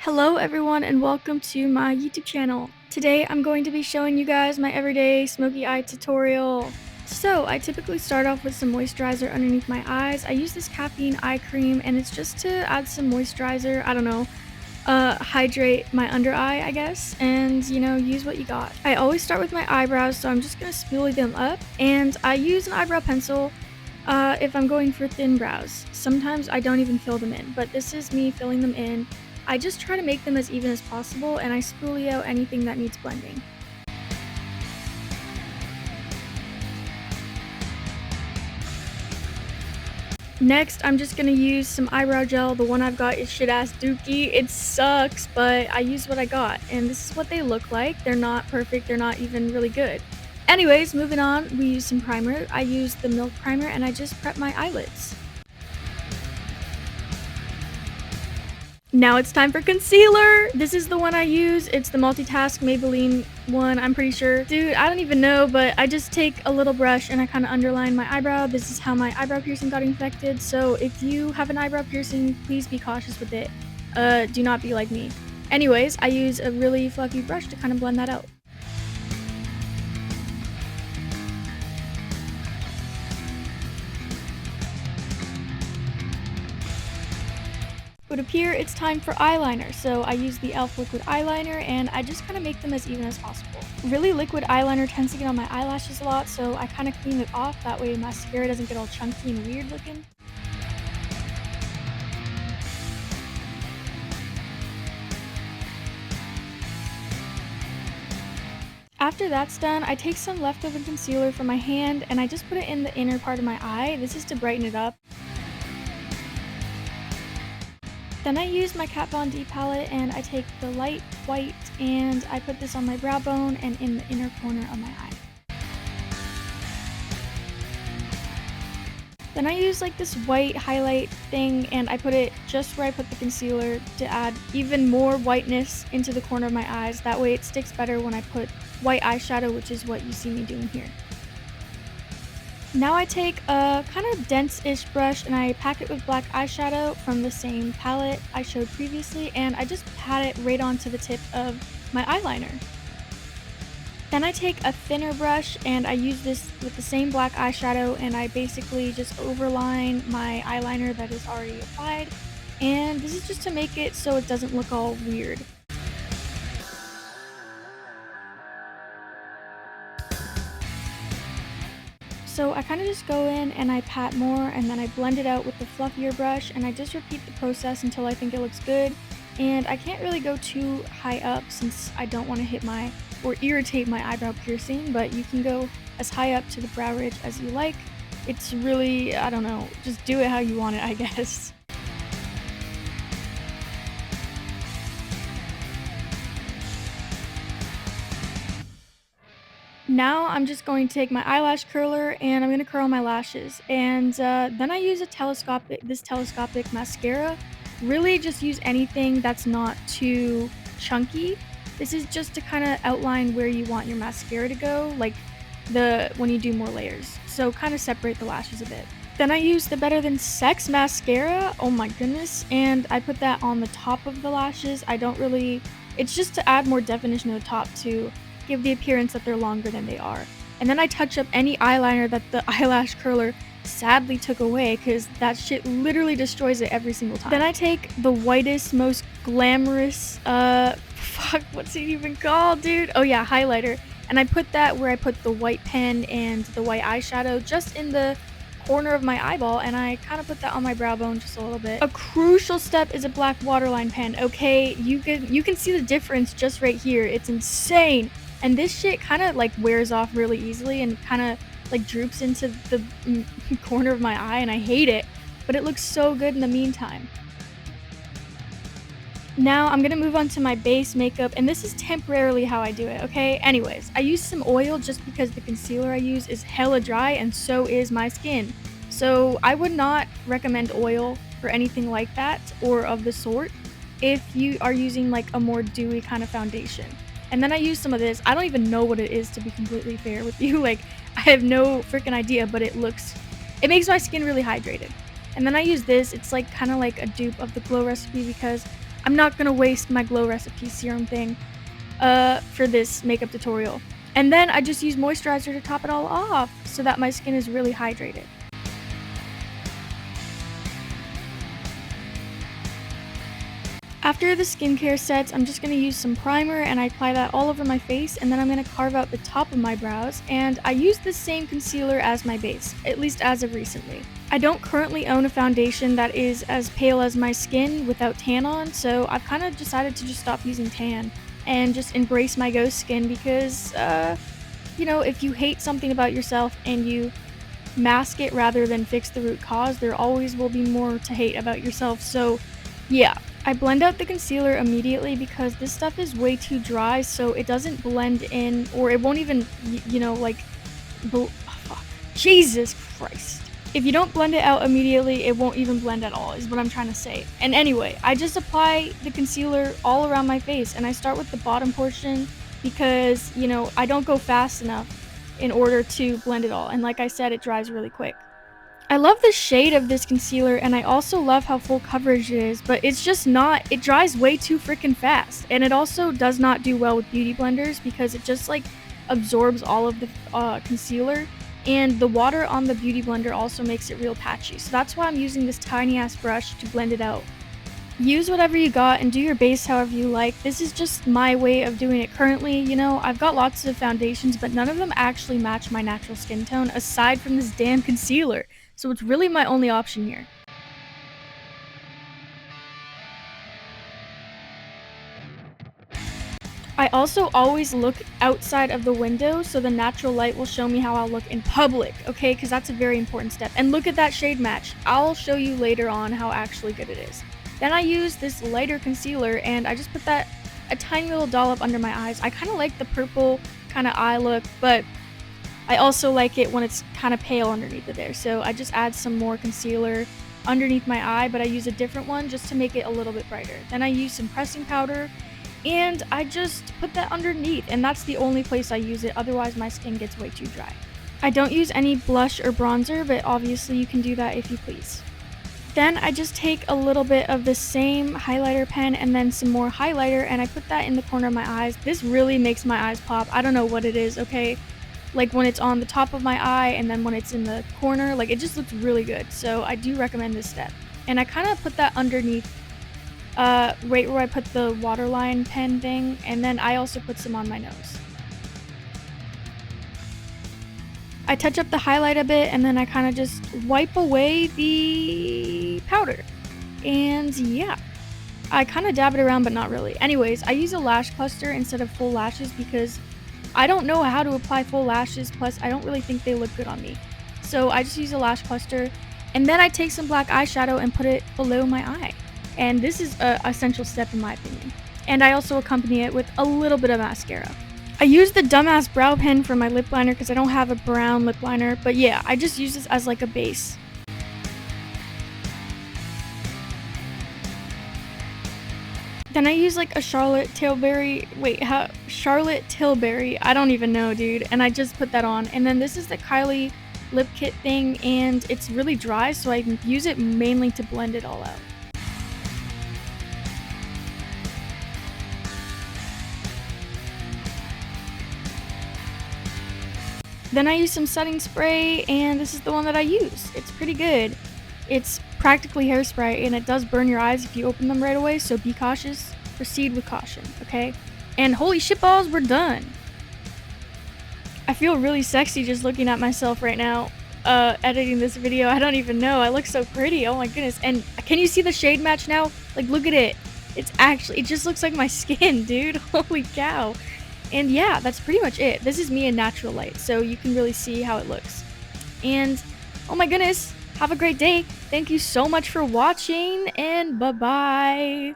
Hello everyone and welcome to my YouTube channel. Today I'm going to be showing you guys my everyday smoky eye tutorial. So I typically start off with some moisturizer underneath my eyes. I use this caffeine eye cream and it's just to add some moisturizer, hydrate my under eye, I guess, and use what you got. I always start with my eyebrows, so I'm just gonna spoolie them up, and I use an eyebrow pencil if I'm going for thin brows. Sometimes I don't even fill them in, but this is me filling them in. I just try to make them as even as possible, and I spoolie out anything that needs blending. Next, I'm just gonna use some eyebrow gel. The one I've got is shit-ass dookie. It sucks, but I use what I got, and this is what they look like. They're not perfect, they're not even really good. Anyways, moving on, we use some primer. I use the Milk Primer, and I just prep my eyelids. Now it's time for concealer! This is the one I use. It's the Multitask Maybelline one, I'm pretty sure. Dude, I don't even know, but I just take a little brush and I kind of underline my eyebrow. This is how my eyebrow piercing got infected, so if you have an eyebrow piercing, please be cautious with it. Do not be like me. Anyways, I use a really fluffy brush to kind of blend that out. Would appear it's time for eyeliner, so I use the e.l.f. liquid eyeliner and I just kind of make them as even as possible. Really liquid eyeliner tends to get on my eyelashes a lot, so I kind of clean it off, that way mascara doesn't get all chunky and weird looking. After that's done, I take some leftover concealer from my hand and I just put it in the inner part of my eye. This is to brighten it up. Then I use my Kat Von D palette and I take the light white and I put this on my brow bone and in the inner corner of my eye. Then I use like this white highlight thing and I put it just where I put the concealer to add even more whiteness into the corner of my eyes. That way it sticks better when I put white eyeshadow, which is what you see me doing here. Now I take a kind of dense-ish brush and I pack it with black eyeshadow from the same palette I showed previously, and I just pat it right onto the tip of my eyeliner. Then I take a thinner brush and I use this with the same black eyeshadow and I basically just overline my eyeliner that is already applied, and this is just to make it so it doesn't look all weird. So I kind of just go in and I pat more and then I blend it out with the fluffier brush and I just repeat the process until I think it looks good. And I can't really go too high up since I don't want to hit my or irritate my eyebrow piercing, but you can go as high up to the brow ridge as you like. It's really, I don't know, just do it how you want it, I guess. Now I'm just going to take my eyelash curler and I'm going to curl my lashes. And then I use this telescopic mascara. Really just use anything that's not too chunky. This is just to kind of outline where you want your mascara to go, like when you do more layers. So kind of separate the lashes a bit. Then I use the Better Than Sex mascara. Oh my goodness. And I put that on the top of the lashes. It's just to add more definition to the top to give the appearance that they're longer than they are. And then I touch up any eyeliner that the eyelash curler sadly took away, because that shit literally destroys it every single time. Then I take the whitest, most glamorous, what's it even called, dude? Oh yeah, highlighter. And I put that where I put the white pen and the white eyeshadow, just in the corner of my eyeball, and I kind of put that on my brow bone just a little bit. A crucial step is a black waterline pen, okay? You can see the difference just right here. It's insane. And this shit kind of like wears off really easily and kind of like droops into the corner of my eye, and I hate it, but it looks so good in the meantime. Now I'm gonna move on to my base makeup, and this is temporarily how I do it, okay? Anyways, I use some oil just because the concealer I use is hella dry and so is my skin. So I would not recommend oil for anything like that or of the sort if you are using like a more dewy kind of foundation. And then I use some of this. I don't even know what it is, to be completely fair with you. Like, I have no freaking idea, but it makes my skin really hydrated. And then I use this. It's like kind of like a dupe of the Glow Recipe because I'm not gonna waste my Glow Recipe Serum thing for this makeup tutorial. And then I just use moisturizer to top it all off so that my skin is really hydrated. After the skincare sets, I'm just going to use some primer and I apply that all over my face, and then I'm going to carve out the top of my brows, and I use the same concealer as my base, at least as of recently. I don't currently own a foundation that is as pale as my skin without tan on, so I've kind of decided to just stop using tan and just embrace my ghost skin because, you know, if you hate something about yourself and you mask it rather than fix the root cause, there always will be more to hate about yourself. So yeah, I blend out the concealer immediately because this stuff is way too dry, so it doesn't blend in, or it won't even, you know, like, oh, fuck. Jesus Christ. If you don't blend it out immediately, it won't even blend at all, is what I'm trying to say. And anyway, I just apply the concealer all around my face, and I start with the bottom portion because, you know, I don't go fast enough in order to blend it all. And like I said, it dries really quick. I love the shade of this concealer, and I also love how full coverage it is, but it's just not, it dries way too freaking fast. And it also does not do well with beauty blenders because it just like absorbs all of the concealer, and the water on the beauty blender also makes it real patchy. So that's why I'm using this tiny ass brush to blend it out. Use whatever you got and do your base however you like. This is just my way of doing it currently. You know, I've got lots of foundations, but none of them actually match my natural skin tone aside from this damn concealer. So it's really my only option here. I also always look outside of the window so the natural light will show me how I'll look in public, okay? Because that's a very important step. And look at that shade match. I'll show you later on how actually good it is. Then I use this lighter concealer and I just put that a tiny little dollop under my eyes. I kind of like the purple kind of eye look, but I also like it when it's kind of pale underneath of there. So I just add some more concealer underneath my eye, but I use a different one just to make it a little bit brighter. Then I use some pressing powder and I just put that underneath, and that's the only place I use it, otherwise my skin gets way too dry. I don't use any blush or bronzer, but obviously you can do that if you please. Then I just take a little bit of the same highlighter pen and then some more highlighter, and I put that in the corner of my eyes. This really makes my eyes pop. I don't know what it is, okay? Like when it's on the top of my eye and then when it's in the corner, like it just looks really good. So I do recommend this step. And I kind of put that underneath right where I put the waterline pen thing, and then I also put some on my nose. I touch up the highlight a bit, and then I kind of just wipe away the powder. And yeah, I kind of dab it around, but not really. Anyways, I use a lash cluster instead of full lashes because I don't know how to apply full lashes, plus I don't really think they look good on me. So I just use a lash cluster, and then I take some black eyeshadow and put it below my eye. And this is an essential step in my opinion. And I also accompany it with a little bit of mascara. I use the dumbass brow pen for my lip liner because I don't have a brown lip liner, but yeah, I just use this as like a base. Then I use like a Charlotte Tilbury, Charlotte Tilbury, I don't even know, dude, and I just put that on. And then this is the Kylie lip kit thing, and it's really dry, so I use it mainly to blend it all out. Then I use some setting spray, and this is the one that I use. It's pretty good. It's practically hairspray, and it does burn your eyes if you open them right away, so be cautious. Proceed with caution, okay? And holy shitballs, we're done! I feel really sexy just looking at myself right now, editing this video. I don't even know. I look so pretty. Oh my goodness. And can you see the shade match now? Like, look at it. It just looks like my skin, dude. Holy cow. And yeah, that's pretty much it. This is me in natural light, so you can really see how it looks. And oh my goodness, have a great day. Thank you so much for watching, and bye-bye.